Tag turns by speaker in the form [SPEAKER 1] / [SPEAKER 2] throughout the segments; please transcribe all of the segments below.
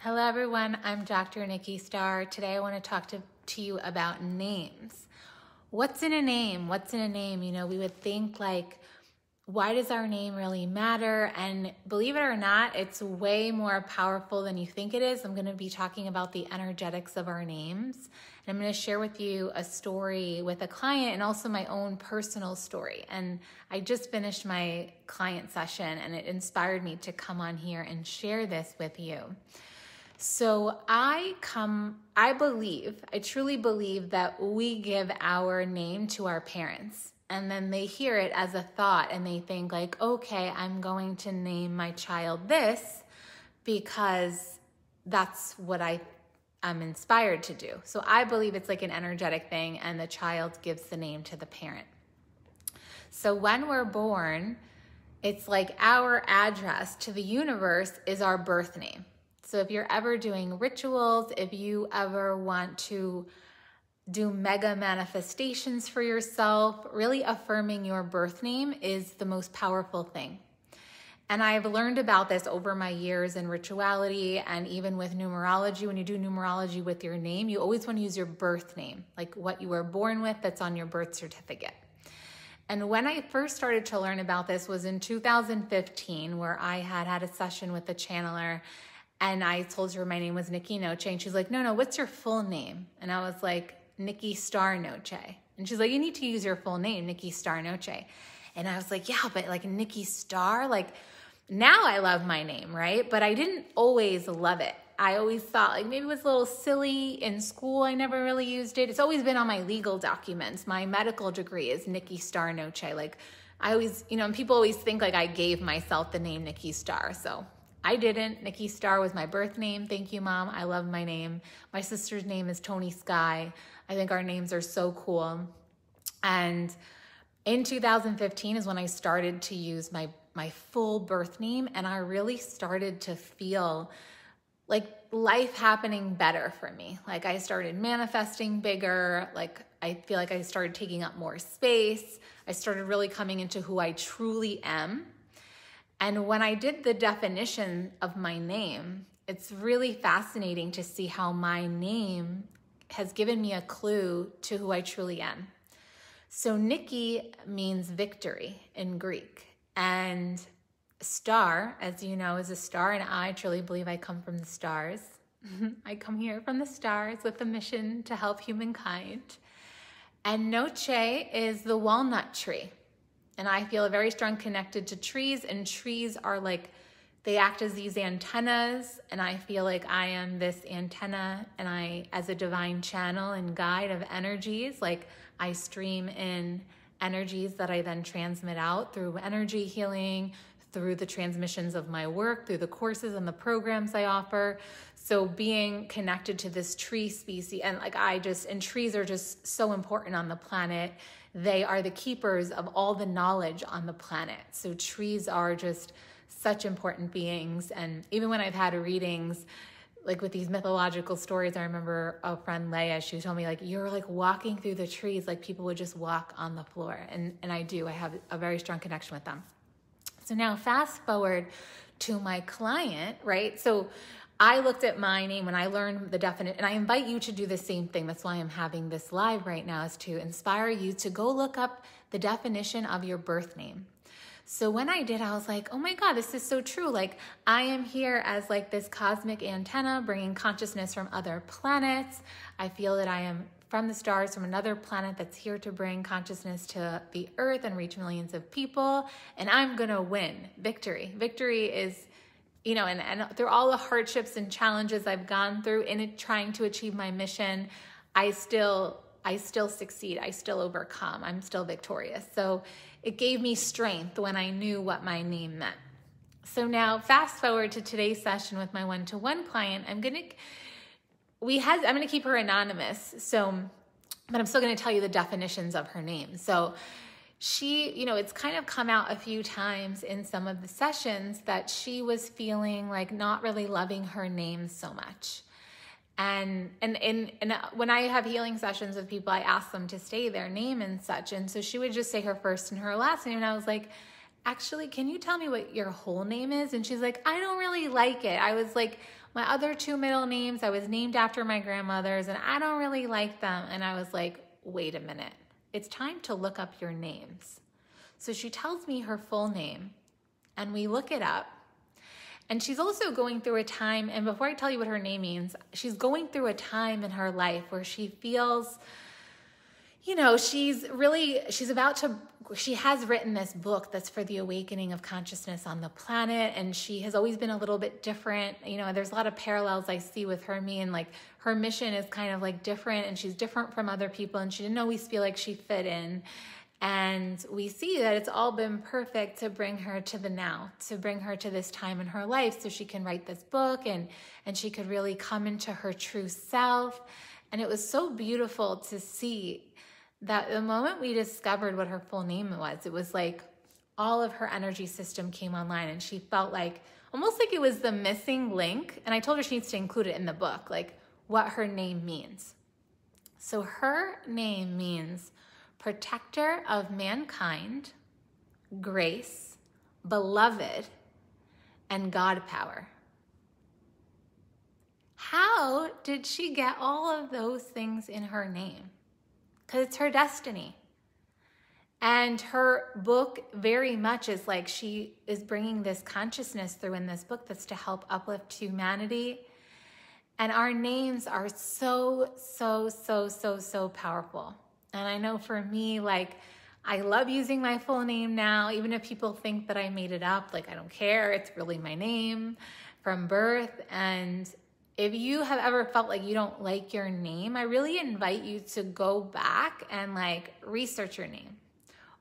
[SPEAKER 1] Hello everyone, I'm Dr. Nikki Starr. Today I want to talk to you about names. What's in a name? What's in a name? You know, we would think like, why does our name really matter? And believe it or not, it's way more powerful than you think it is. I'm going to be talking about the energetics of our names. And I'm going to share with you a story with a client and also my own personal story. And I just finished my client session and it inspired me to come on here and share this with you. So I truly believe that we give our name to our parents and then they hear it as a thought and they think like, okay, I'm going to name my child this because that's what I'm inspired to do. So I believe it's like an energetic thing and the child gives the name to the parent. So when we're born, it's like our address to the universe is our birth name. So if you're ever doing rituals, if you ever want to do mega manifestations for yourself, really affirming your birth name is the most powerful thing. And I've learned about this over my years in rituality and even with numerology. When you do numerology with your name, you always want to use your birth name, like what you were born with that's on your birth certificate. And when I first started to learn about this was in 2015, where I had a session with a channeler. And I told her my name was Nikki Noche. And she's like, no, what's your full name? And I was like, Nikki Starr Noche. And she's like, you need to use your full name, Nikki Starr Noche. And I was like, yeah, but like Nikki Starr, like now I love my name, right? But I didn't always love it. I always thought like maybe it was a little silly in school. I never really used it. It's always been on my legal documents. My medical degree is Nikki Starr Noche. Like I always, and people always think like I gave myself the name Nikki Starr. So I didn't. Nikki Starr was my birth name. Thank you, Mom. I love my name. My sister's name is Tony Sky. I think our names are so cool. And in 2015 is when I started to use my full birth name, and I really started to feel like life happening better for me. Like I started manifesting bigger. Like I feel like I started taking up more space. I started really coming into who I truly am. And when I did the definition of my name, it's really fascinating to see how my name has given me a clue to who I truly am. So Nikki means victory in Greek. And star, as you know, is a star. And I truly believe I come from the stars. I come here from the stars with a mission to help humankind. And Noche is the walnut tree. And I feel very strong connected to trees, and trees are like, they act as these antennas, and I feel like I am this antenna, and I, as a divine channel and guide of energies, like I stream in energies that I then transmit out through energy healing, through the transmissions of my work, through the courses and the programs I offer. So being connected to this tree species, and and trees are just so important on the planet. They are the keepers of all the knowledge on the planet. So trees are just such important beings. And even when I've had readings, like with these mythological stories, I remember a friend, Leia, she told me like, you're like walking through the trees, like people would just walk on the floor. And I do, I have a very strong connection with them. So now fast forward to my client, right? So I looked at my name when I learned the definition, and I invite you to do the same thing. That's why I'm having this live right now, is to inspire you to go look up the definition of your birth name. So when I did, I was like, oh my God, this is so true. Like I am here as like this cosmic antenna bringing consciousness from other planets. I feel that I am from the stars, from another planet that's here to bring consciousness to the earth and reach millions of people. And I'm going to win. Victory. Victory is, and through all the hardships and challenges I've gone through in it, trying to achieve my mission, I still succeed. I still overcome. I'm still victorious. So it gave me strength when I knew what my name meant. So now fast forward to today's session with my one-to-one client. I'm going to keep her anonymous. But I'm still going to tell you the definitions of her name. So she, it's kind of come out a few times in some of the sessions that she was feeling like not really loving her name so much. And when I have healing sessions with people, I ask them to say their name and such. And so she would just say her first and her last name. And I was like, actually, can you tell me what your whole name is? And she's like, I don't really like it. I was like, my other 2 middle names, I was named after my grandmothers and I don't really like them. And I was like, wait a minute, it's time to look up your names. So she tells me her full name and we look it up. And she's also going through a time, and before I tell you what her name means, she's going through a time in her life where she feels, you know, she has written this book that's for the awakening of consciousness on the planet. And she has always been a little bit different. You know, there's a lot of parallels I see with her, me, and like her mission is kind of like different and she's different from other people. And she didn't always feel like she fit in. And we see that it's all been perfect to bring her to the now, to bring her to this time in her life so she can write this book and she could really come into her true self. And it was so beautiful to see that the moment we discovered what her full name was, it was like all of her energy system came online and she felt like, almost like it was the missing link. And I told her she needs to include it in the book, like what her name means. So her name means protector of mankind, grace, beloved, and God power. How did she get all of those things in her name? Because it's her destiny. And her book very much is like she is bringing this consciousness through in this book that's to help uplift humanity. And our names are so, so, so, so, so powerful. And I know for me, like, I love using my full name now, even if people think that I made it up, like, I don't care. It's really my name from birth. And if you have ever felt like you don't like your name, I really invite you to go back and like research your name.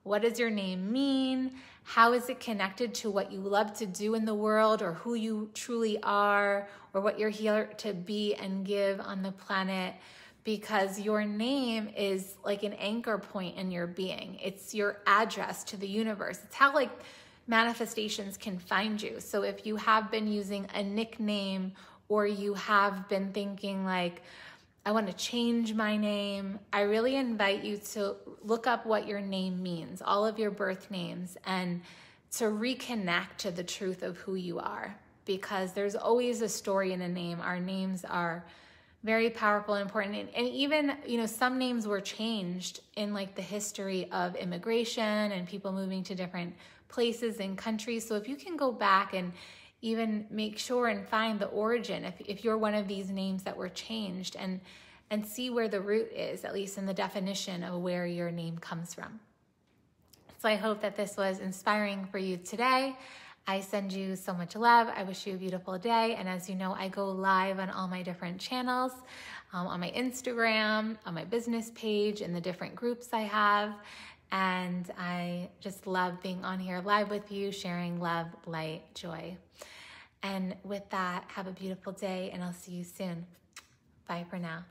[SPEAKER 1] What does your name mean? How is it connected to what you love to do in the world or who you truly are or what you're here to be and give on the planet? Because your name is like an anchor point in your being. It's your address to the universe. It's how like manifestations can find you. So if you have been using a nickname or you have been thinking like, I want to change my name, I really invite you to look up what your name means, all of your birth names, and to reconnect to the truth of who you are. Because there's always a story in a name. Our names are very powerful and important. And even, you know, some names were changed in like the history of immigration and people moving to different places and countries. So if you can go back and even make sure and find the origin, if you're one of these names that were changed, and see where the root is, at least in the definition of where your name comes from. So I hope that this was inspiring for you today. I send you so much love. I wish you a beautiful day. And as you know, I go live on all my different channels, on my Instagram, on my business page, in the different groups I have. And I just love being on here live with you, sharing love, light, joy. And with that, have a beautiful day and I'll see you soon. Bye for now.